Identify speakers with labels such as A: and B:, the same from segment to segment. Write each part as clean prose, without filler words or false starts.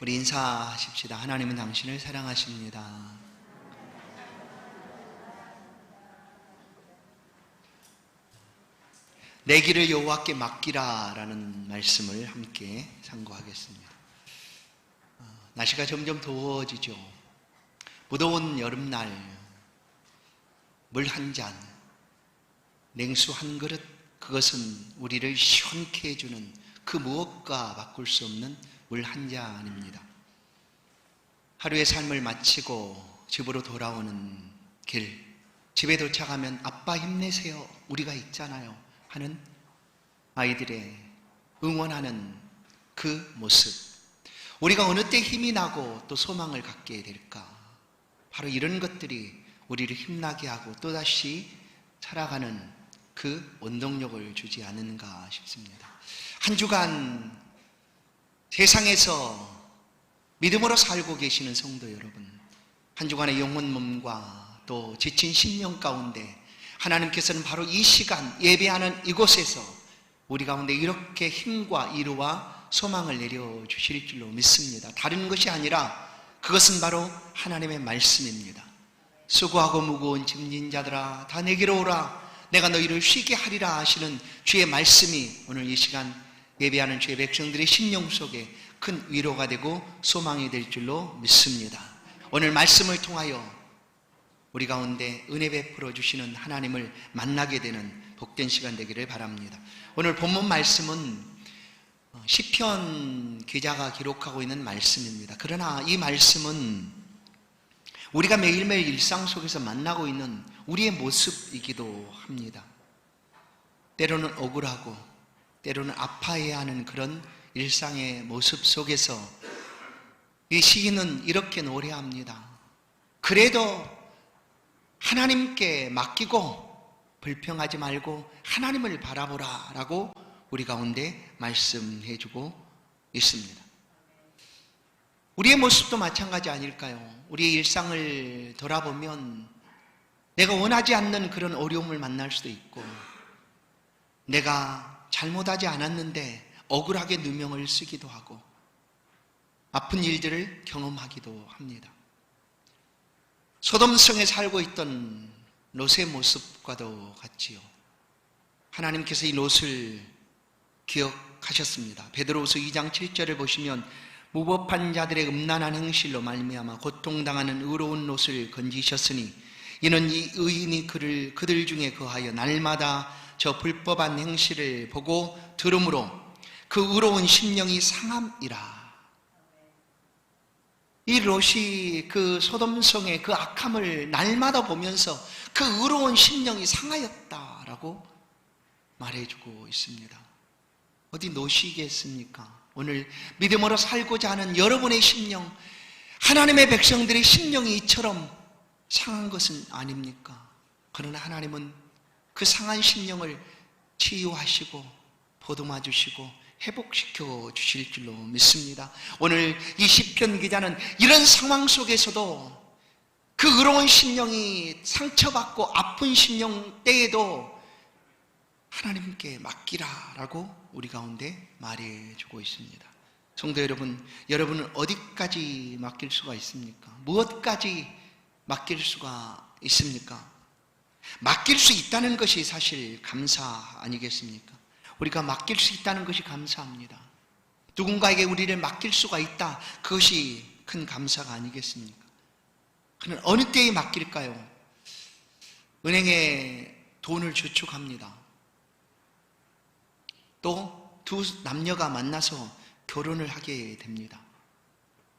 A: 우리 인사하십시다. 하나님은 당신을 사랑하십니다. 내 길을 여호와께 맡기라 라는 말씀을 함께 상고하겠습니다. 날씨가 점점 더워지죠. 무더운 여름날 물 한 잔, 냉수 한 그릇, 그것은 우리를 시원케 해주는 그 무엇과 바꿀 수 없는 물 한 잔입니다. 하루의 삶을 마치고 집으로 돌아오는 길, 집에 도착하면 아빠 힘내세요, 우리가 있잖아요 하는 아이들의 응원하는 그 모습, 우리가 어느 때 힘이 나고 또 소망을 갖게 될까? 바로 이런 것들이 우리를 힘나게 하고 또다시 살아가는 그 원동력을 주지 않는가 싶습니다. 한 주간 세상에서 믿음으로 살고 계시는 성도 여러분, 한 주간의 영혼 몸과 또 지친 심령 가운데 하나님께서는 바로 이 시간 예배하는 이곳에서 우리 가운데 이렇게 힘과 위로와 소망을 내려주실 줄로 믿습니다. 다른 것이 아니라 그것은 바로 하나님의 말씀입니다. 수고하고 무거운 짐진 자들아 다 내게로 오라, 내가 너희를 쉬게 하리라 하시는 주의 말씀이 오늘 이 시간 예배하는 주의 백성들의 심령 속에 큰 위로가 되고 소망이 될 줄로 믿습니다. 오늘 말씀을 통하여 우리 가운데 은혜 베풀어 주시는 하나님을 만나게 되는 복된 시간 되기를 바랍니다. 오늘 본문 말씀은 시편 기자가 기록하고 있는 말씀입니다. 그러나 이 말씀은 우리가 매일매일 일상 속에서 만나고 있는 우리의 모습이기도 합니다. 때로는 억울하고 때로는 아파해야 하는 그런 일상의 모습 속에서 이 시인은 이렇게 노래합니다. 그래도 하나님께 맡기고 불평하지 말고 하나님을 바라보라 라고 우리 가운데 말씀해 주고 있습니다. 우리의 모습도 마찬가지 아닐까요? 우리의 일상을 돌아보면 내가 원하지 않는 그런 어려움을 만날 수도 있고, 내가 잘못하지 않았는데 억울하게 누명을 쓰기도 하고 아픈 일들을 경험하기도 합니다. 소돔성에 살고 있던 롯의 모습과도 같지요. 하나님께서 이 롯을 기억하셨습니다. 베드로후서 2장 7절을 보시면 무법한 자들의 음란한 행실로 말미암아 고통당하는 의로운 롯을 건지셨으니 이는 이 의인이 그들 중에 거하여 날마다 저 불법한 행실을 보고 들음으로 그 의로운 심령이 상함이라. 이 롯이 그 소돔성의 그 악함을 날마다 보면서 그 의로운 심령이 상하였다라고 말해주고 있습니다. 어디 롯이겠습니까? 오늘 믿음으로 살고자 하는 여러분의 심령, 하나님의 백성들의 심령이 이처럼 상한 것은 아닙니까? 그러나 하나님은 그 상한 심령을 치유하시고 보듬어 주시고 회복시켜 주실 줄로 믿습니다. 오늘 이 시편 기자는 이런 상황 속에서도 그 의로운 심령이 상처받고 아픈 심령 때에도 하나님께 맡기라 라고 우리 가운데 말해주고 있습니다. 성도 여러분, 여러분은 어디까지 맡길 수가 있습니까? 무엇까지 맡길 수가 있습니까? 맡길 수 있다는 것이 사실 감사 아니겠습니까? 우리가 맡길 수 있다는 것이 감사합니다. 누군가에게 우리를 맡길 수가 있다, 그것이 큰 감사가 아니겠습니까? 그는 어느 때에 맡길까요? 은행에 돈을 저축합니다. 또 두 남녀가 만나서 결혼을 하게 됩니다.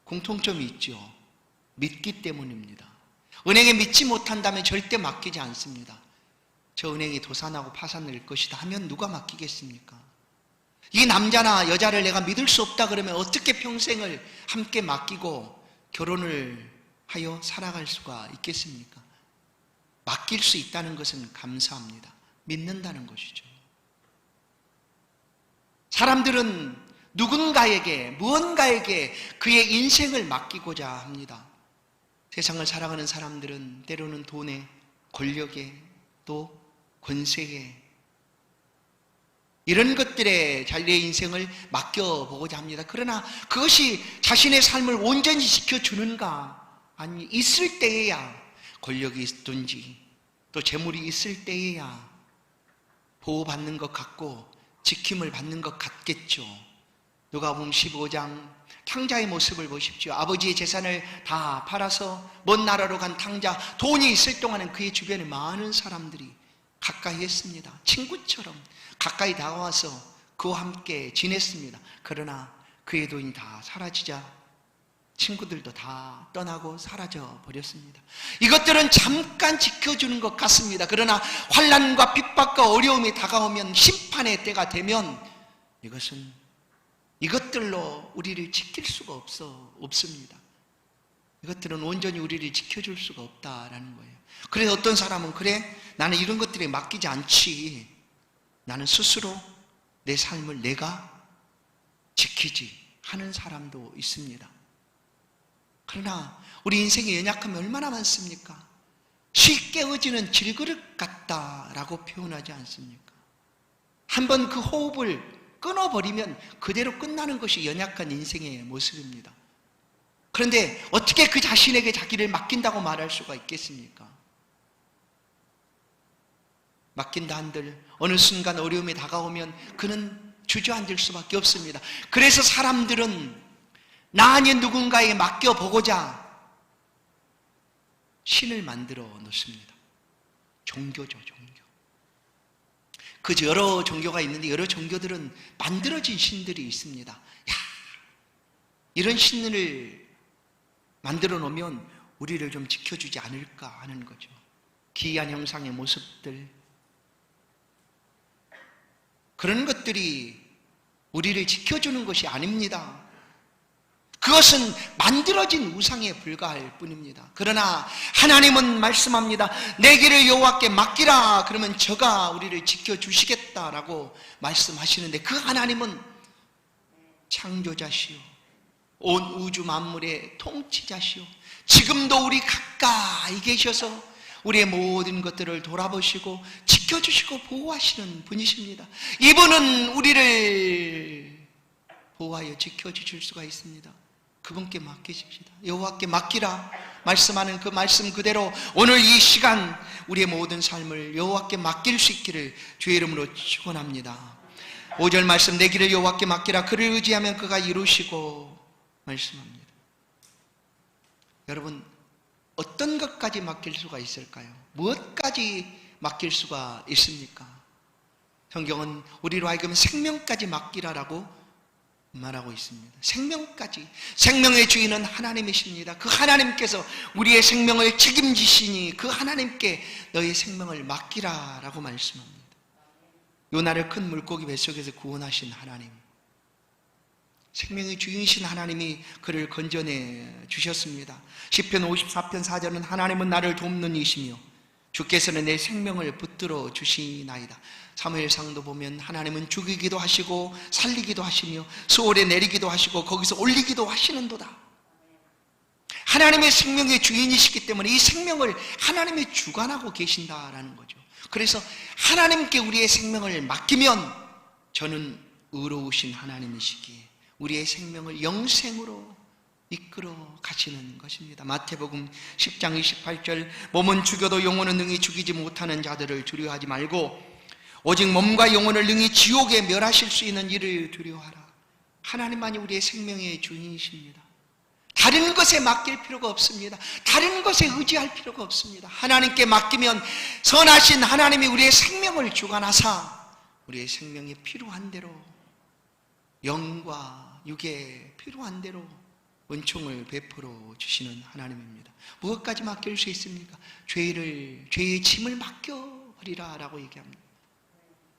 A: 공통점이 있죠. 믿기 때문입니다. 은행에 믿지 못한다면 절대 맡기지 않습니다. 저 은행이 도산하고 파산될 것이다 하면 누가 맡기겠습니까? 이 남자나 여자를 내가 믿을 수 없다 그러면 어떻게 평생을 함께 맡기고 결혼을 하여 살아갈 수가 있겠습니까? 맡길 수 있다는 것은 감사합니다. 믿는다는 것이죠. 사람들은 누군가에게, 무언가에게 그의 인생을 맡기고자 합니다. 세상을 살아가는 사람들은 때로는 돈에, 권력에, 또 권세에, 이런 것들에 내 인생을 맡겨보고자 합니다. 그러나 그것이 자신의 삶을 온전히 지켜주는가? 아니, 있을 때에야, 권력이 있든지 또 재물이 있을 때에야 보호받는 것 같고 지킴을 받는 것 같겠죠. 누가복음 15장 탕자의 모습을 보십시오. 아버지의 재산을 다 팔아서 먼 나라로 간 탕자, 돈이 있을 동안은 그의 주변에 많은 사람들이 가까이 했습니다. 친구처럼 가까이 다가와서 그와 함께 지냈습니다. 그러나 그의 돈이 다 사라지자 친구들도 다 떠나고 사라져 버렸습니다. 이것들은 잠깐 지켜주는 것 같습니다. 그러나 환난과 핍박과 어려움이 다가오면, 심판의 때가 되면 이것들로 우리를 지킬 수가 없습니다. 이것들은 온전히 우리를 지켜줄 수가 없다라는 거예요. 그래서 어떤 사람은, 그래, 나는 이런 것들에 맡기지 않지, 나는 스스로 내 삶을 내가 지키지 하는 사람도 있습니다. 그러나 우리 인생의 연약함이 얼마나 많습니까? 쉽게 깨어지는 질그릇 같다라고 표현하지 않습니까? 한번 그 호흡을 끊어버리면 그대로 끝나는 것이 연약한 인생의 모습입니다. 그런데 어떻게 그 자신에게 자기를 맡긴다고 말할 수가 있겠습니까? 맡긴다 한들 어느 순간 어려움이 다가오면 그는 주저앉을 수밖에 없습니다. 그래서 사람들은 나 아닌 누군가에게 맡겨보고자 신을 만들어 놓습니다. 종교죠, 종교. 그 여러 종교가 있는데 여러 종교들은 만들어진 신들이 있습니다. 야, 이런 신을 만들어 놓으면 우리를 좀 지켜주지 않을까 하는 거죠. 기이한 형상의 모습들, 그런 것들이 우리를 지켜주는 것이 아닙니다. 그것은 만들어진 우상에 불과할 뿐입니다. 그러나 하나님은 말씀합니다. 내 길을 여호와께 맡기라. 그러면 저가 우리를 지켜주시겠다라고 말씀하시는데, 그 하나님은 창조자시오, 온 우주 만물의 통치자시오, 지금도 우리 가까이 계셔서 우리의 모든 것들을 돌아보시고 지켜주시고 보호하시는 분이십니다. 이분은 우리를 보호하여 지켜주실 수가 있습니다. 그분께 맡기십시다. 여호와께 맡기라 말씀하는 그 말씀 그대로 오늘 이 시간 우리의 모든 삶을 여호와께 맡길 수 있기를 주의 이름으로 축원합니다. 5절 말씀, 내 길을 여호와께 맡기라. 그를 의지하면 그가 이루시고 말씀합니다. 여러분, 어떤 것까지 맡길 수가 있을까요? 무엇까지 맡길 수가 있습니까? 성경은 우리로 하여금 생명까지 맡기라라고 말하고 있습니다. 생명까지. 생명의 주인은 하나님이십니다. 그 하나님께서 우리의 생명을 책임지시니 그 하나님께 너의 생명을 맡기라라고 말씀합니다. 요나를 큰 물고기 뱃속에서 구원하신 하나님, 생명의 주인이신 하나님이 그를 건져내 주셨습니다. 시편 54편 4절은 하나님은 나를 돕는 이시며 주께서는 내 생명을 붙들어 주시나이다. 사무엘상도 보면 하나님은 죽이기도 하시고 살리기도 하시며 수월에 내리기도 하시고 거기서 올리기도 하시는도다. 하나님의 생명의 주인이시기 때문에 이 생명을 하나님이 주관하고 계신다라는 거죠. 그래서 하나님께 우리의 생명을 맡기면 저는 의로우신 하나님이시기에 우리의 생명을 영생으로 이끌어 가시는 것입니다. 마태복음 10장 28절, 몸은 죽여도 영혼은 능히 죽이지 못하는 자들을 두려워하지 말고 오직 몸과 영혼을 능히 지옥에 멸하실 수 있는 이를 두려워하라. 하나님만이 우리의 생명의 주인이십니다. 다른 것에 맡길 필요가 없습니다. 다른 것에 의지할 필요가 없습니다. 하나님께 맡기면 선하신 하나님이 우리의 생명을 주관하사 우리의 생명에 필요한 대로, 영과 육에 필요한 대로 은총을 베풀어 주시는 하나님입니다. 무엇까지 맡길 수 있습니까? 죄의 짐을 맡겨버리라 라고 얘기합니다.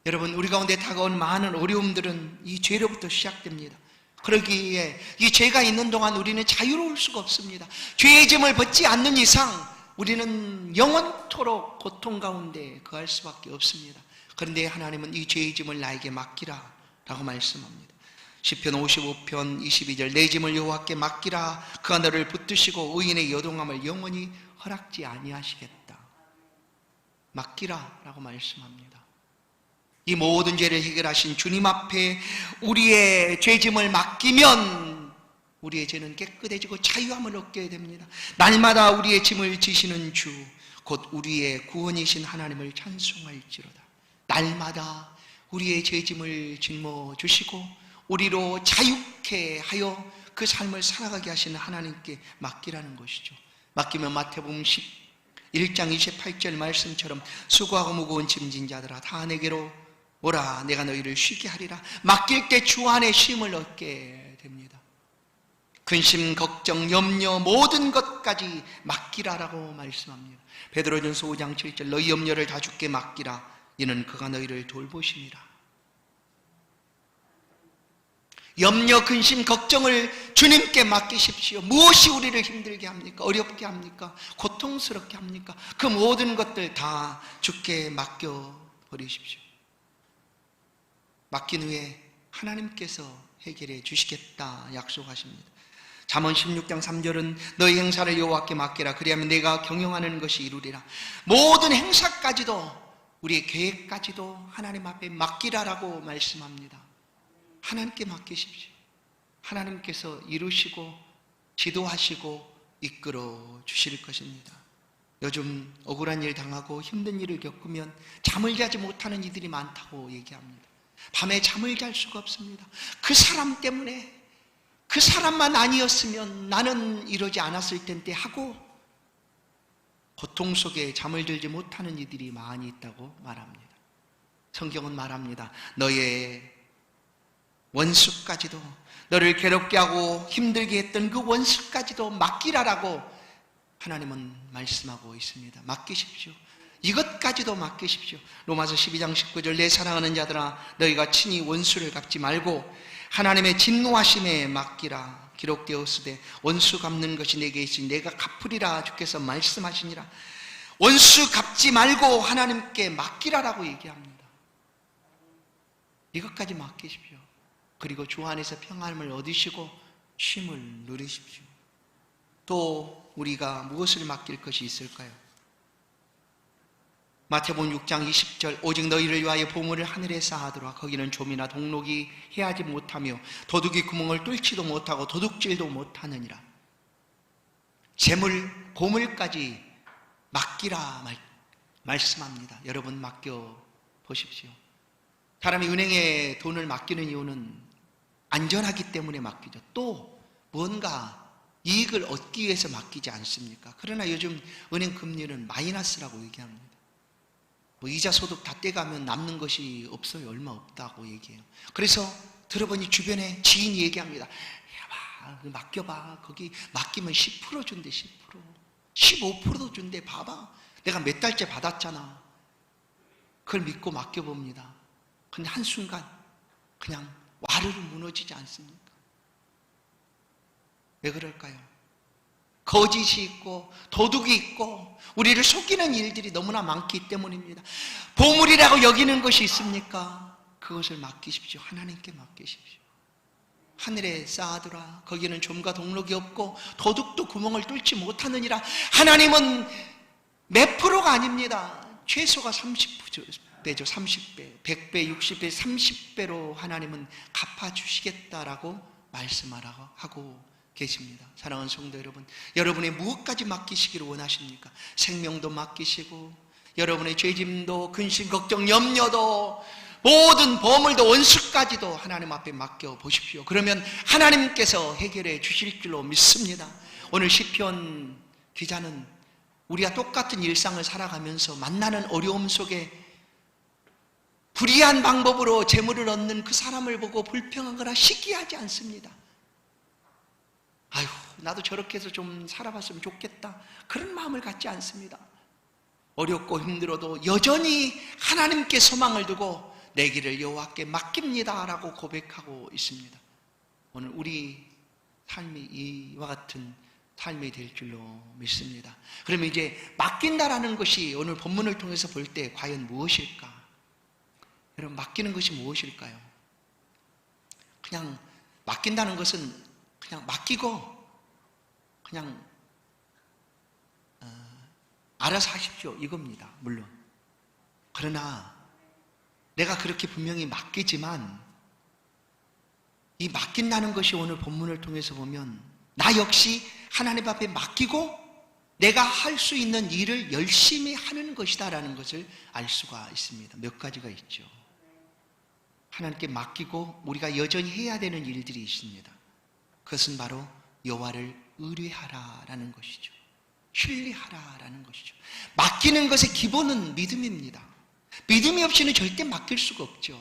A: 여러분, 우리 가운데 다가온 많은 어려움들은 이 죄로부터 시작됩니다. 그러기에 이 죄가 있는 동안 우리는 자유로울 수가 없습니다. 죄의 짐을 벗지 않는 이상 우리는 영원토록 고통 가운데 거할 수밖에 없습니다. 그런데 하나님은 이 죄의 짐을 나에게 맡기라 라고 말씀합니다. 시편 55편 22절, 내 짐을 여호와께 맡기라. 그가 너를 붙드시고 의인의 요동함을 영원히 허락지 아니하시겠다. 맡기라 라고 말씀합니다. 이 모든 죄를 해결하신 주님 앞에 우리의 죄짐을 맡기면 우리의 죄는 깨끗해지고 자유함을 얻게 됩니다. 날마다 우리의 짐을 지시는 주, 곧 우리의 구원이신 하나님을 찬송할지로다. 날마다 우리의 죄짐을 짊어주시고 우리로 자유케 하여 그 삶을 살아가게 하시는 하나님께 맡기라는 것이죠. 맡기면 마태복음 11장 28절 말씀처럼 수고하고 무거운 짐진 자들아 다 내게로 오라 내가 너희를 쉬게 하리라. 맡길 때 주 안에 쉼을 얻게 됩니다. 근심, 걱정, 염려 모든 것까지 맡기라라고 말씀합니다. 베드로전서 5장 7절 너희 염려를 다 주께 맡기라 이는 그가 너희를 돌보심이라. 염려, 근심, 걱정을 주님께 맡기십시오. 무엇이 우리를 힘들게 합니까? 어렵게 합니까? 고통스럽게 합니까? 그 모든 것들 다 주께 맡겨버리십시오. 맡긴 후에 하나님께서 해결해 주시겠다 약속하십니다. 잠언 16장 3절은 너희 행사를 여호와께 맡기라 그리하면 내가 경영하는 것이 이루리라. 모든 행사까지도 우리의 계획까지도 하나님 앞에 맡기라라고 말씀합니다. 하나님께 맡기십시오. 하나님께서 이루시고 지도하시고 이끌어 주실 것입니다. 요즘 억울한 일 당하고 힘든 일을 겪으면 잠을 자지 못하는 이들이 많다고 얘기합니다. 밤에 잠을 잘 수가 없습니다. 그 사람 때문에 그 사람만 아니었으면 나는 이러지 않았을 텐데 하고 고통 속에 잠을 들지 못하는 이들이 많이 있다고 말합니다. 성경은 말합니다. 너의 원수까지도 너를 괴롭게 하고 힘들게 했던 그 원수까지도 맡기라라고 하나님은 말씀하고 있습니다. 맡기십시오. 이것까지도 맡기십시오. 로마서 12장 19절 내 사랑하는 자들아 너희가 친히 원수를 갚지 말고 하나님의 진노하심에 맡기라. 기록되었으되 원수 갚는 것이 내게 있으니 내가 갚으리라 주께서 말씀하시니라. 원수 갚지 말고 하나님께 맡기라라고 얘기합니다. 이것까지 맡기십시오. 그리고 주 안에서 평안을 얻으시고 쉼을 누리십시오. 또 우리가 무엇을 맡길 것이 있을까요? 마태복음 6장 20절 오직 너희를 위하여 보물을 하늘에 쌓아두라. 거기는 좀이나 동록이 해하지 못하며 도둑이 구멍을 뚫지도 못하고 도둑질도 못하느니라. 재물, 보물까지 맡기라 말씀합니다. 여러분 맡겨보십시오. 사람이 은행에 돈을 맡기는 이유는 안전하기 때문에 맡기죠. 또 뭔가 이익을 얻기 위해서 맡기지 않습니까? 그러나 요즘 은행 금리는 마이너스라고 얘기합니다. 이자 소득 다 떼가면 남는 것이 없어요. 얼마 없다고 얘기해요. 그래서 들어보니 주변에 지인이 얘기합니다. 야, 맡겨봐. 거기 맡기면 10% 준대. 10%. 15%도 준대. 봐봐. 내가 몇 달째 받았잖아. 그걸 믿고 맡겨봅니다. 근데 한순간 그냥 와르르 무너지지 않습니까? 왜 그럴까요? 거짓이 있고 도둑이 있고 우리를 속이는 일들이 너무나 많기 때문입니다. 보물이라고 여기는 것이 있습니까? 그것을 맡기십시오. 하나님께 맡기십시오. 하늘에 쌓아두라. 거기는 좀과 동록이 없고 도둑도 구멍을 뚫지 못하느니라. 하나님은 몇 프로가 아닙니다. 최소가 30배죠. 30배, 100배, 60배, 30배로 하나님은 갚아주시겠다라고 말씀하고 계십니다. 사랑하는 성도 여러분, 여러분의 무엇까지 맡기시기를 원하십니까? 생명도 맡기시고 여러분의 죄짐도 근심, 걱정, 염려도 모든 보물도 원수까지도 하나님 앞에 맡겨보십시오. 그러면 하나님께서 해결해 주실 줄로 믿습니다. 오늘 시편 기자는 우리가 똑같은 일상을 살아가면서 만나는 어려움 속에 불의한 방법으로 재물을 얻는 그 사람을 보고 불평하거나 시기하지 않습니다. 아휴, 나도 저렇게 해서 좀 살아봤으면 좋겠다. 그런 마음을 갖지 않습니다. 어렵고 힘들어도 여전히 하나님께 소망을 두고 내 길을 여호와께 맡깁니다 라고 고백하고 있습니다. 오늘 우리 삶이 이와 같은 삶이 될 줄로 믿습니다. 그러면 이제 맡긴다라는 것이 오늘 본문을 통해서 볼 때 과연 무엇일까? 여러분, 맡기는 것이 무엇일까요? 그냥 맡긴다는 것은 그냥 맡기고 그냥 알아서 하십시오 이겁니다. 물론 그러나 내가 그렇게 분명히 맡기지만 이 맡긴다는 것이 오늘 본문을 통해서 보면 나 역시 하나님 앞에 맡기고 내가 할 수 있는 일을 열심히 하는 것이다라는 것을 알 수가 있습니다. 몇 가지가 있죠. 하나님께 맡기고 우리가 여전히 해야 되는 일들이 있습니다. 그것은 바로 여호와를 의뢰하라라는 것이죠. 신뢰하라라는 것이죠. 맡기는 것의 기본은 믿음입니다. 믿음이 없이는 절대 맡길 수가 없죠.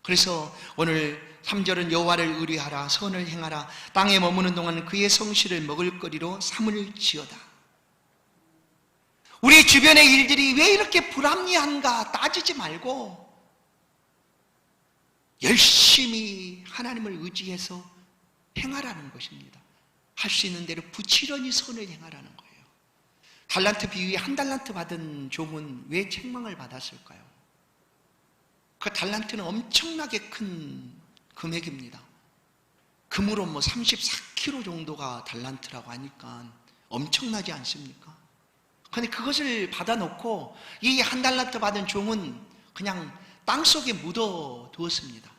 A: 그래서 오늘 3절은 여호와를 의뢰하라, 선을 행하라, 땅에 머무는 동안 그의 성실을 먹을거리로 삼을지어다. 우리 주변의 일들이 왜 이렇게 불합리한가 따지지 말고 열심히 하나님을 의지해서 행하라는 것입니다. 할 수 있는 대로 부지런히 선을 행하라는 거예요. 달란트 비유에 한 달란트 받은 종은 왜 책망을 받았을까요? 그 달란트는 엄청나게 큰 금액입니다. 금으로 34kg 정도가 달란트라고 하니까 엄청나지 않습니까? 그런데 그것을 받아놓고 이 한 달란트 받은 종은 그냥 땅속에 묻어 두었습니다.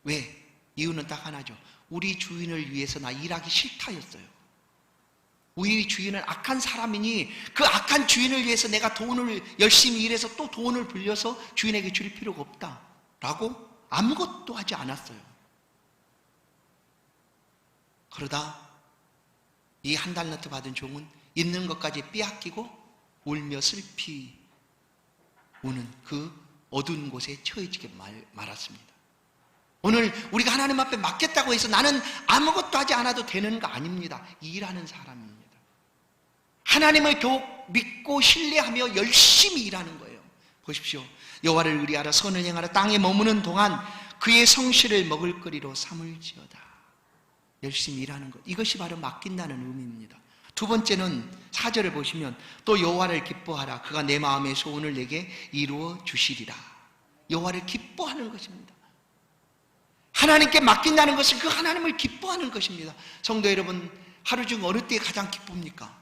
A: 왜? 이유는 딱 하나죠. 우리 주인을 위해서 나 일하기 싫다였어요. 우리 주인은 악한 사람이니 그 악한 주인을 위해서 내가 돈을 열심히 일해서 또 돈을 불려서 주인에게 줄 필요가 없다라고 아무것도 하지 않았어요. 그러다 이 한 달란트 받은 종은 있는 것까지 빼앗기고 울며 슬피 우는 그 어두운 곳에 처해지게 말았습니다. 오늘 우리가 하나님 앞에 맡겼다고 해서 나는 아무것도 하지 않아도 되는 거 아닙니다. 일하는 사람입니다. 하나님을 더욱 믿고 신뢰하며 열심히 일하는 거예요. 보십시오. 여호와를 의뢰하라, 선을 행하라, 땅에 머무는 동안 그의 성실을 먹을거리로 삼을지어다. 열심히 일하는 것, 이것이 바로 맡긴다는 의미입니다. 두 번째는 4절을 보시면 또 여호와를 기뻐하라, 그가 내 마음의 소원을 내게 이루어 주시리라. 여호와를 기뻐하는 것입니다. 하나님께 맡긴다는 것은 그 하나님을 기뻐하는 것입니다. 성도 여러분, 하루 중 어느 때에 가장 기쁩니까?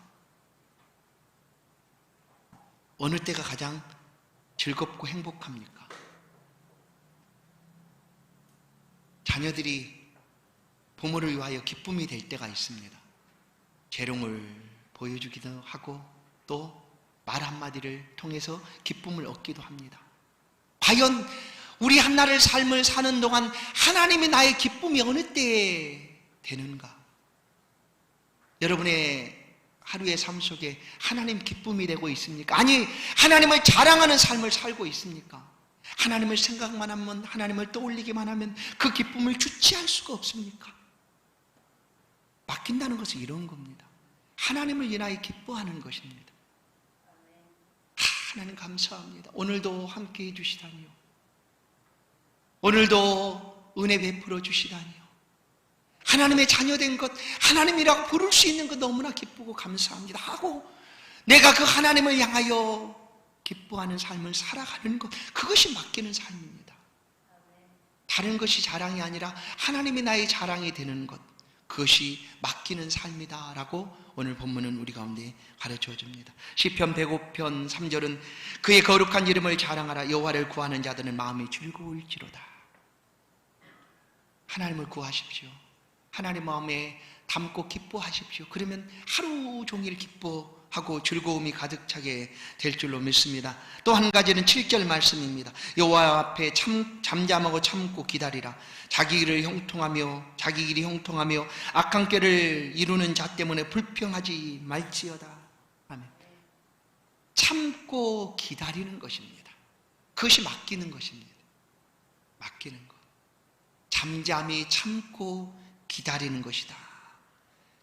A: 어느 때가 가장 즐겁고 행복합니까? 자녀들이 부모를 위하여 기쁨이 될 때가 있습니다. 재롱을 보여주기도 하고 또 말 한마디를 통해서 기쁨을 얻기도 합니다. 과연 우리 한나라의 삶을 사는 동안 하나님이 나의 기쁨이 어느 때에 되는가? 여러분의 하루의 삶 속에 하나님 기쁨이 되고 있습니까? 아니, 하나님을 자랑하는 삶을 살고 있습니까? 하나님을 생각만 하면, 하나님을 떠올리기만 하면 그 기쁨을 주체할 수가 없습니까? 맡긴다는 것은 이런 겁니다. 하나님을 인하여 기뻐하는 것입니다. 하나님 감사합니다. 오늘도 함께 해주시다니요. 오늘도 은혜 베풀어 주시다니요. 하나님의 자녀된 것, 하나님이라고 부를 수 있는 것 너무나 기쁘고 감사합니다 하고 내가 그 하나님을 향하여 기뻐하는 삶을 살아가는 것, 그것이 맡기는 삶입니다. 다른 것이 자랑이 아니라 하나님이 나의 자랑이 되는 것, 그것이 맡기는 삶이다 라고 오늘 본문은 우리 가운데 가르쳐 줍니다. 시편 105편 3절은 그의 거룩한 이름을 자랑하라, 여호와를 구하는 자들은 마음이 즐거울지로다. 하나님을 구하십시오. 하나님 마음에 담고 기뻐하십시오. 그러면 하루 종일 기뻐하고 즐거움이 가득 차게 될 줄로 믿습니다. 또 한 가지는 7절 말씀입니다. 여호와 앞에 잠잠하고 참고 기다리라. 자기 길이 형통하며 악한 꾀를 이루는 자 때문에 불평하지 말지어다. 아멘. 참고 기다리는 것입니다. 그것이 맡기는 것입니다. 맡기는 것. 잠잠히 참고 기다리는 것이다.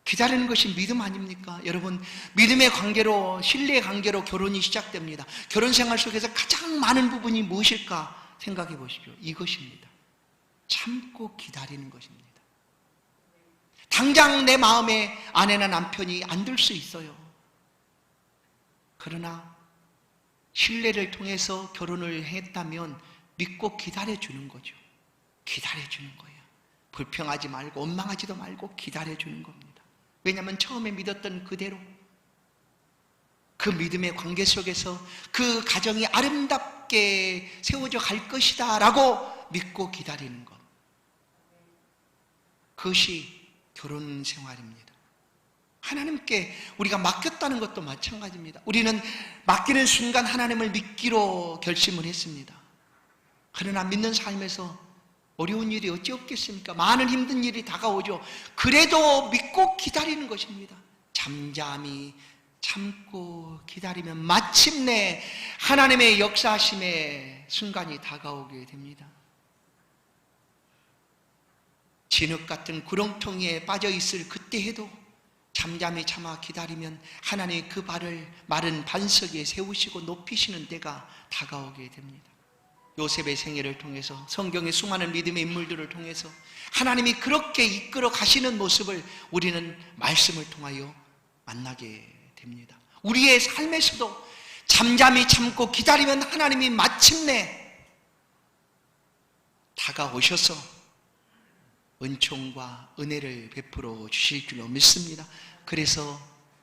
A: 기다리는 것이 믿음 아닙니까? 여러분, 믿음의 관계로, 신뢰의 관계로 결혼이 시작됩니다. 결혼 생활 속에서 가장 많은 부분이 무엇일까 생각해 보십시오. 이것입니다. 참고 기다리는 것입니다. 당장 내 마음에 아내나 남편이 안 들 수 있어요. 그러나 신뢰를 통해서 결혼을 했다면 믿고 기다려주는 거죠. 기다려주는 거예요. 불평하지 말고 원망하지도 말고 기다려주는 겁니다. 왜냐하면 처음에 믿었던 그대로 그 믿음의 관계 속에서 그 가정이 아름답게 세워져 갈 것이다 라고 믿고 기다리는 것, 그것이 결혼 생활입니다. 하나님께 우리가 맡겼다는 것도 마찬가지입니다. 우리는 맡기는 순간 하나님을 믿기로 결심을 했습니다. 그러나 믿는 삶에서 어려운 일이 어찌 없겠습니까? 많은 힘든 일이 다가오죠. 그래도 믿고 기다리는 것입니다. 잠잠히 참고 기다리면 마침내 하나님의 역사하심의 순간이 다가오게 됩니다. 진흙 같은 구렁텅이에 빠져 있을 그때에도 잠잠히 참아 기다리면 하나님의 그 발을 마른 반석 위에 세우시고 높이시는 때가 다가오게 됩니다. 요셉의 생애를 통해서, 성경의 수많은 믿음의 인물들을 통해서 하나님이 그렇게 이끌어 가시는 모습을 우리는 말씀을 통하여 만나게 됩니다. 우리의 삶에서도 잠잠히 참고 기다리면 하나님이 마침내 다가오셔서 은총과 은혜를 베풀어 주실 줄로 믿습니다. 그래서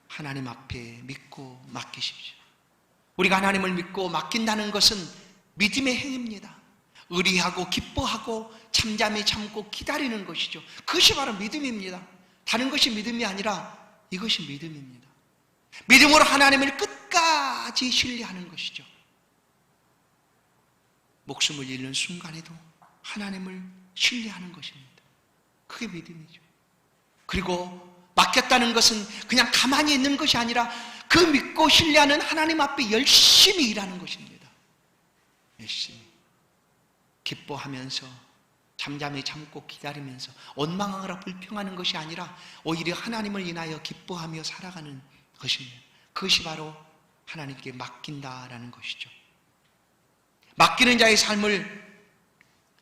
A: 하나님 앞에 믿고 맡기십시오. 우리가 하나님을 믿고 맡긴다는 것은 믿음의 행위입니다. 의리하고 기뻐하고 잠잠히 참고 기다리는 것이죠. 그것이 바로 믿음입니다. 다른 것이 믿음이 아니라 이것이 믿음입니다. 믿음으로 하나님을 끝까지 신뢰하는 것이죠. 목숨을 잃는 순간에도 하나님을 신뢰하는 것입니다. 그게 믿음이죠. 그리고 맡겼다는 것은 그냥 가만히 있는 것이 아니라 그 믿고 신뢰하는 하나님 앞에 열심히 일하는 것입니다. 열심히 기뻐하면서 잠잠히 참고 기다리면서 원망하거나 불평하는 것이 아니라 오히려 하나님을 인하여 기뻐하며 살아가는 것입니다. 그것이 바로 하나님께 맡긴다라는 것이죠. 맡기는 자의 삶을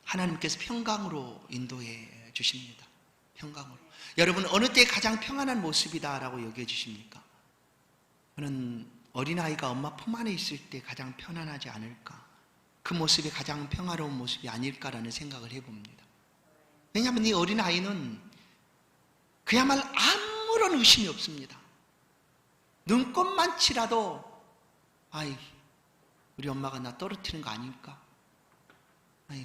A: 하나님께서 평강으로 인도해 주십니다. 평강으로. 여러분, 어느 때 가장 평안한 모습이다라고 여겨지십니까? 저는 어린아이가 엄마 품 안에 있을 때 가장 편안하지 않을까, 그 모습이 가장 평화로운 모습이 아닐까라는 생각을 해봅니다. 왜냐하면 이 어린아이는 그야말로 아무런 의심이 없습니다. 눈곱만 치라도 아이, 우리 엄마가 나 떨어뜨리는 거 아닐까? 아이,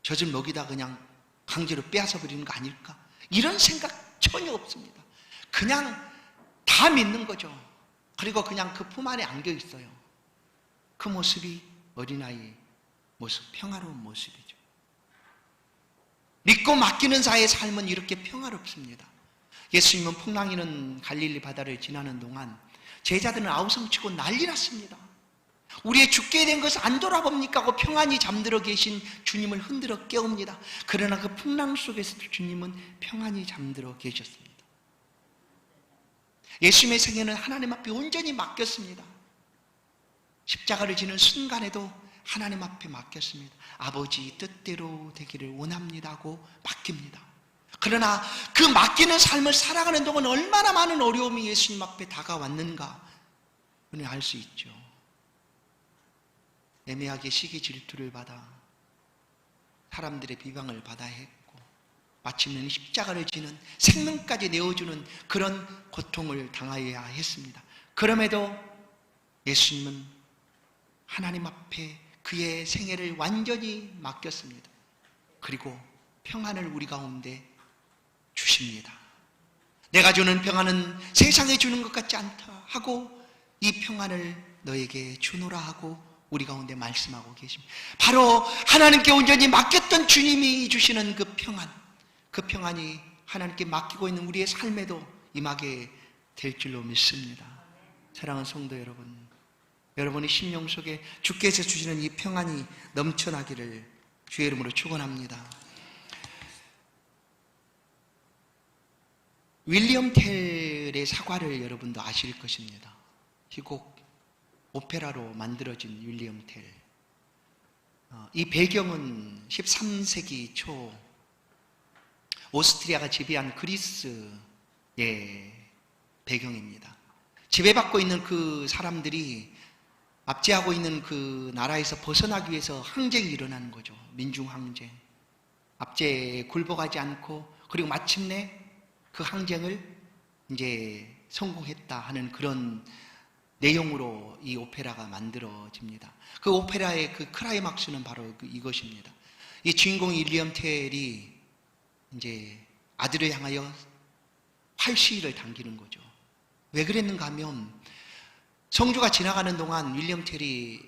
A: 젖을 먹이다 그냥 강제로 빼앗아 버리는 거 아닐까? 이런 생각 전혀 없습니다. 그냥 다 믿는 거죠. 그리고 그냥 그 품 안에 안겨 있어요. 그 모습이 어린아이의 모습, 평화로운 모습이죠. 믿고 맡기는 자의 삶은 이렇게 평화롭습니다. 예수님은 풍랑이는 갈릴리 바다를 지나는 동안 제자들은 아우성치고 난리 났습니다. 우리의 죽게 된 것을 안 돌아봅니까 하고 평안히 잠들어 계신 주님을 흔들어 깨웁니다. 그러나 그 풍랑 속에서도 주님은 평안히 잠들어 계셨습니다. 예수님의 생애는 하나님 앞에 온전히 맡겼습니다. 십자가를 지는 순간에도 하나님 앞에 맡겼습니다. 아버지 뜻대로 되기를 원합니다 하고 맡깁니다. 그러나 그 맡기는 삶을 살아가는 동안 얼마나 많은 어려움이 예수님 앞에 다가왔는가 우리는 알 수 있죠. 애매하게 시기 질투를 받아 사람들의 비방을 받아야 했고, 마침내는 십자가를 지는 생명까지 내어주는 그런 고통을 당하여야 했습니다. 그럼에도 예수님은 하나님 앞에 그의 생애를 완전히 맡겼습니다. 그리고 평안을 우리 가운데 주십니다. 내가 주는 평안은 세상에 주는 것 같지 않다 하고 이 평안을 너에게 주노라 하고 우리 가운데 말씀하고 계십니다. 바로 하나님께 온전히 맡겼던 주님이 주시는 그 평안, 그 평안이 하나님께 맡기고 있는 우리의 삶에도 임하게 될 줄로 믿습니다. 사랑하는 성도 여러분, 여러분의 심령 속에 주께서 주시는 이 평안이 넘쳐나기를 주의 이름으로 축원합니다. 윌리엄 텔의 사과를 여러분도 아실 것입니다. 이 곡 오페라로 만들어진 윌리엄 텔. 이 배경은 13세기 초 오스트리아가 지배한 그리스의 배경입니다. 지배받고 있는 그 사람들이 압제하고 있는 그 나라에서 벗어나기 위해서 항쟁이 일어나는 거죠. 민중항쟁. 압제에 굴복하지 않고, 그리고 마침내 그 항쟁을 이제 성공했다 하는 그런 내용으로 이 오페라가 만들어집니다. 그 오페라의 그 클라이막스는 바로 이것입니다. 이 주인공 윌리엄 텔이 이제 아들을 향하여 활시위를 당기는 거죠. 왜 그랬는가 하면 성주가 지나가는 동안 윌리엄 텔이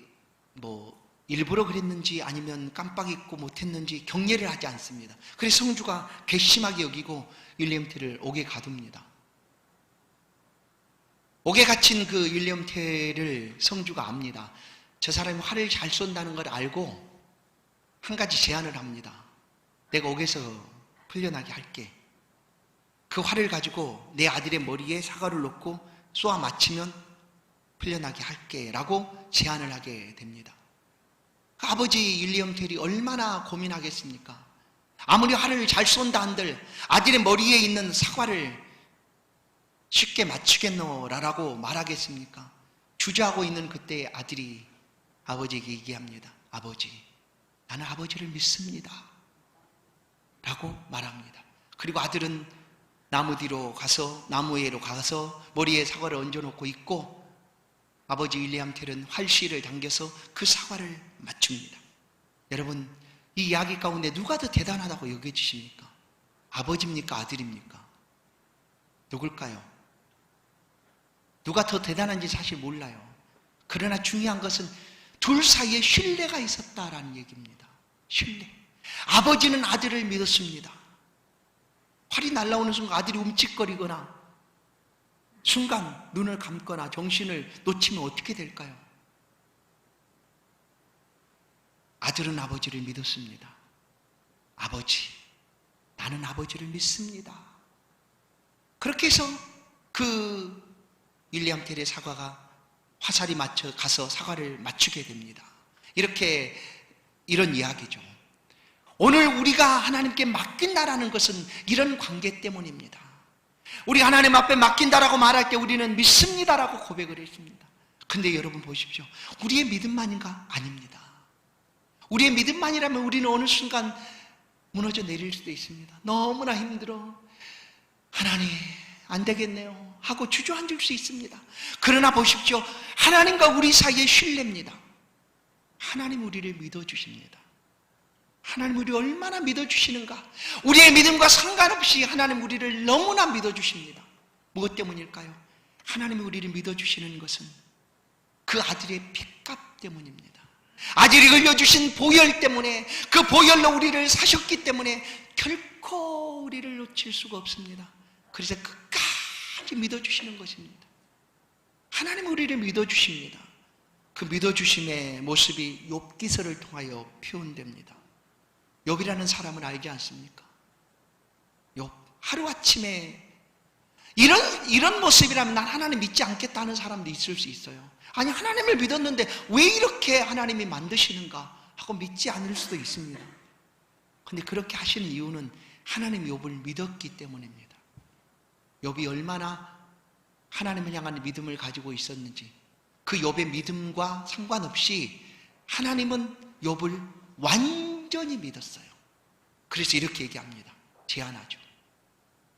A: 일부러 그랬는지 아니면 깜빡 잊고 못했는지 경례를 하지 않습니다. 그래서 성주가 괘씸하게 여기고 윌리엄 텔을 옥에 가둡니다. 옥에 갇힌 그 윌리엄 텔을 성주가 압니다. 저 사람이 활을 잘 쏜다는 걸 알고 한 가지 제안을 합니다. 내가 옥에서 풀려나게 할게. 그 활을 가지고 내 아들의 머리에 사과를 놓고 쏘아 맞히면 풀려나게 할게 라고 제안을 하게 됩니다. 그 아버지 윌리엄 텔이 얼마나 고민하겠습니까? 아무리 활을 잘 쏜다 한들 아들의 머리에 있는 사과를 쉽게 맞추겠노라라고 말하겠습니까? 주저하고 있는 그때 아들이 아버지에게 얘기합니다. 아버지, 나는 아버지를 믿습니다 라고 말합니다. 그리고 아들은 나무 뒤로 가서 나무에로 가서 머리에 사과를 얹어놓고 있고 아버지 윌리엄 텔은 활시를 당겨서 그 사과를 맞춥니다. 여러분, 이 이야기 가운데 누가 더 대단하다고 여겨지십니까? 아버지입니까? 아들입니까? 누굴까요? 누가 더 대단한지 사실 몰라요. 그러나 중요한 것은 둘 사이에 신뢰가 있었다라는 얘기입니다. 신뢰. 아버지는 아들을 믿었습니다. 활이 날아오는 순간 아들이 움찔거리거나 순간 눈을 감거나 정신을 놓치면 어떻게 될까요? 아들은 아버지를 믿었습니다. 아버지, 나는 아버지를 믿습니다. 그렇게 해서 그 윌리엄 텔의 사과가 화살이 맞춰 가서 사과를 맞추게 됩니다. 이런 이야기죠. 오늘 우리가 하나님께 맡긴다라는 것은 이런 관계 때문입니다. 우리가 하나님 앞에 맡긴다라고 말할 때 우리는 믿습니다라고 고백을 했습니다. 근데 여러분 보십시오. 우리의 믿음만인가? 아닙니다. 우리의 믿음만이라면 우리는 어느 순간 무너져 내릴 수도 있습니다. 너무나 힘들어. 하나님, 안 되겠네요 하고 주저앉을 수 있습니다. 그러나 보십시오. 하나님과 우리 사이의 신뢰입니다. 하나님 우리를 믿어주십니다. 하나님 우리를 얼마나 믿어주시는가. 우리의 믿음과 상관없이 하나님 우리를 너무나 믿어주십니다. 무엇 때문일까요? 하나님이 우리를 믿어주시는 것은 그 아들의 핏값 때문입니다. 아들이 흘려주신 보혈 때문에, 그 보혈로 우리를 사셨기 때문에 결코 우리를 놓칠 수가 없습니다. 그래서 끝까지 믿어주시는 것입니다. 하나님 우리를 믿어주십니다. 그 믿어주심의 모습이 욥기서를 통하여 표현됩니다. 욥이라는 사람을 알지 않습니까? 욥, 하루아침에 이런 모습이라면 난 하나님 믿지 않겠다는 사람도 있을 수 있어요. 아니, 하나님을 믿었는데 왜 이렇게 하나님이 만드시는가 하고 믿지 않을 수도 있습니다. 근데 그렇게 하시는 이유는 하나님 욥을 믿었기 때문입니다. 욥이 얼마나 하나님을 향한 믿음을 가지고 있었는지, 그 욥의 믿음과 상관없이 하나님은 욥을 완전히 믿었어요. 그래서 이렇게 얘기합니다. 제안하죠.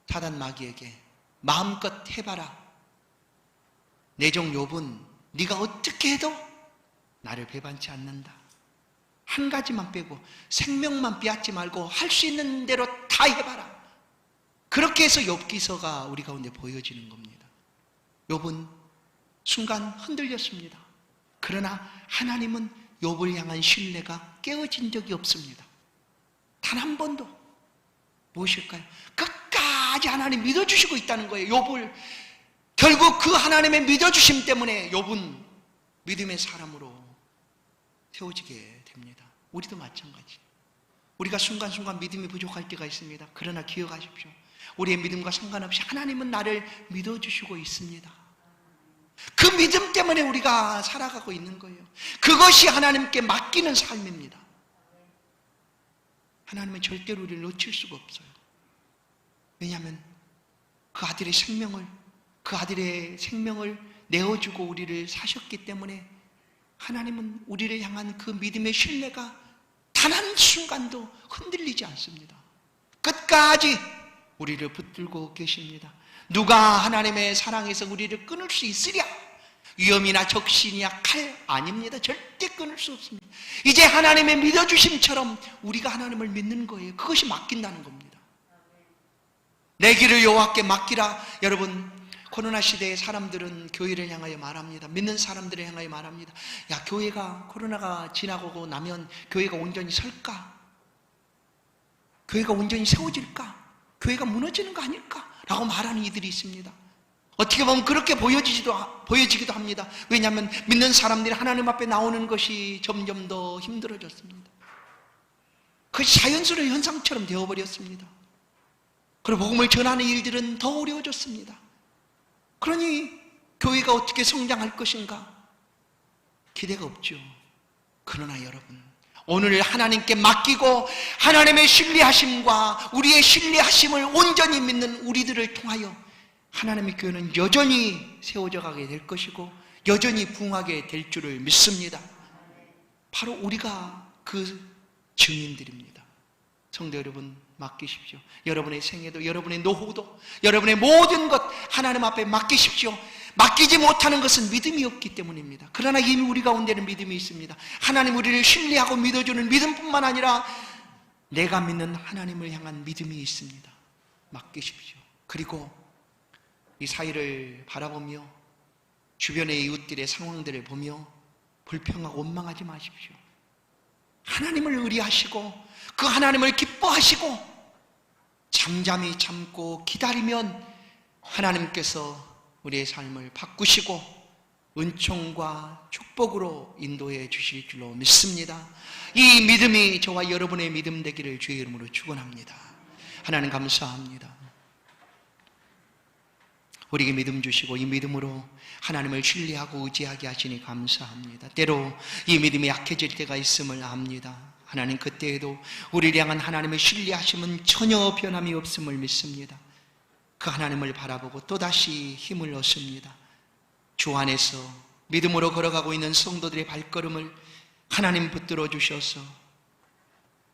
A: 사단 마귀에게 마음껏 해봐라. 내 종 욥은 네가 어떻게 해도 나를 배반치 않는다. 한 가지만 빼고 생명만 빼앗지 말고 할 수 있는 대로 다 해봐라. 그렇게 해서 욥기서가 우리 가운데 보여지는 겁니다. 욥은 순간 흔들렸습니다. 그러나 하나님은 욥을 향한 신뢰가 깨어진 적이 없습니다. 단 한 번도. 무엇일까요? 끝까지 하나님 믿어주시고 있다는 거예요. 욥을 결국 그 하나님의 믿어주심 때문에 욥은 믿음의 사람으로 세워지게 됩니다. 우리도 마찬가지. 우리가 순간순간 믿음이 부족할 때가 있습니다. 그러나 기억하십시오. 우리의 믿음과 상관없이 하나님은 나를 믿어주시고 있습니다. 그 믿음 때문에 우리가 살아가고 있는 거예요. 그것이 하나님께 맡기는 삶입니다. 하나님은 절대로 우리를 놓칠 수가 없어요. 왜냐하면 그 아들의 생명을 내어주고 우리를 사셨기 때문에 하나님은 우리를 향한 그 믿음의 신뢰가 단 한순간도 흔들리지 않습니다. 끝까지 우리를 붙들고 계십니다. 누가 하나님의 사랑에서 우리를 끊을 수 있으랴? 위험이나 적신이야 칼 아닙니다. 절대 끊을 수 없습니다. 이제 하나님의 믿어주심처럼 우리가 하나님을 믿는 거예요. 그것이 맡긴다는 겁니다. 내 길을 여호와께 맡기라. 여러분, 코로나 시대에 사람들은 교회를 향하여 말합니다. 믿는 사람들을 향하여 말합니다. 야, 교회가 코로나가 지나고 나면 교회가 온전히 설까? 교회가 온전히 세워질까? 교회가 무너지는 거 아닐까? 라고 말하는 이들이 있습니다. 어떻게 보면 그렇게 보여지기도 합니다. 왜냐하면 믿는 사람들이 하나님 앞에 나오는 것이 점점 더 힘들어졌습니다. 그것이 자연스러운 현상처럼 되어버렸습니다. 그리고 복음을 전하는 일들은 더 어려워졌습니다. 그러니 교회가 어떻게 성장할 것인가? 기대가 없죠. 그러나 여러분, 오늘 하나님께 맡기고 하나님의 신뢰하심과 우리의 신뢰하심을 온전히 믿는 우리들을 통하여 하나님의 교회는 여전히 세워져 가게 될 것이고 여전히 부흥하게 될 줄을 믿습니다. 바로 우리가 그 증인들입니다. 성도 여러분, 맡기십시오. 여러분의 생애도, 여러분의 노후도, 여러분의 모든 것 하나님 앞에 맡기십시오. 맡기지 못하는 것은 믿음이 없기 때문입니다. 그러나 이미 우리 가운데는 믿음이 있습니다. 하나님 우리를 신뢰하고 믿어주는 믿음뿐만 아니라 내가 믿는 하나님을 향한 믿음이 있습니다. 맡기십시오. 그리고 이 사회를 바라보며 주변의 이웃들의 상황들을 보며 불평하고 원망하지 마십시오. 하나님을 의리하시고 그 하나님을 기뻐하시고 잠잠히 참고 기다리면 하나님께서 우리의 삶을 바꾸시고 은총과 축복으로 인도해 주실 줄로 믿습니다. 이 믿음이 저와 여러분의 믿음 되기를 주의 이름으로 축원합니다. 하나님 감사합니다. 우리에게 믿음 주시고 이 믿음으로 하나님을 신뢰하고 의지하게 하시니 감사합니다. 때로 이 믿음이 약해질 때가 있음을 압니다. 하나님, 그때에도 우리를 향한 하나님의 신뢰하심은 전혀 변함이 없음을 믿습니다. 그 하나님을 바라보고 또다시 힘을 얻습니다. 주 안에서 믿음으로 걸어가고 있는 성도들의 발걸음을 하나님 붙들어 주셔서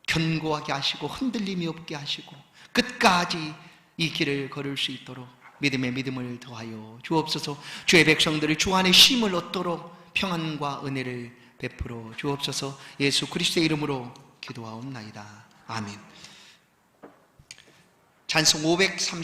A: 견고하게 하시고 흔들림이 없게 하시고 끝까지 이 길을 걸을 수 있도록 믿음의 믿음을 더하여 주옵소서. 주의 백성들을 주 안에 힘을 얻도록 평안과 은혜를 베풀어 주옵소서. 예수 그리스도의 이름으로 기도하옵나이다. 아멘. 찬송 530